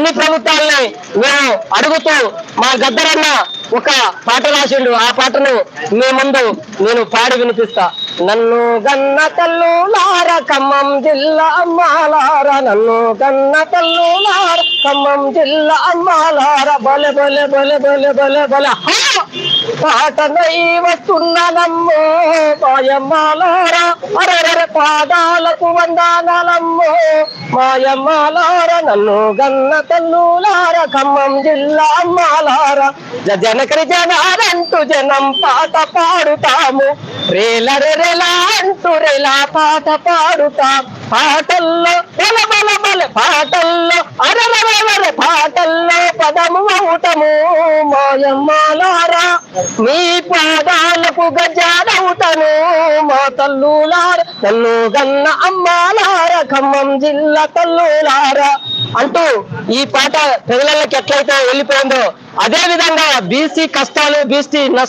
అన్ని ప్రభుత్వాలని మేము అడుగుతూ మా గద్దరన్న ఒక పాట రాసిండు. ఆ పాటను మీ ముందు నేను పాడి వినిపిస్తా. నన్ను గన్న తల్లులార ఖమ్మం జిల్లా అమ్మాలార, నన్ను గన్న తల్లులార ఖమ్మం జిల్లా అమ్మాలార, బలె బలె బలె బలె బలె బలె పాటనై వస్తున్నానమ్మో మాయమ్మాలార, అరర పాదాలకు వందనాలమ్మో మాయమ్మాలార, నన్ను గన్న తల్లులార ఖమ్మం జిల్లా అమ్మాలార. జనకరి జనాలంటూ జనం పాట పాడుతాము, రేలరెలా అంటూ రేలా పాట పాడుతాం. పాటల్లో బల బల బల పాటల్లో అరవర పాటల్లో పదము అవుటము మాయమ్మాలారా, మీ పాదాలకు గజాలవుతను మా తల్లులార, నన్ను గన్న అమ్మాలార ఖమ్మం జిల్లా తల్లులారా అంటూ ఈ పాట ప్రజలకి ఎట్లయితే వెళ్ళిపోయిందో అదే విధంగా బీసీ కష్టాలు బీసీ నష్టాలు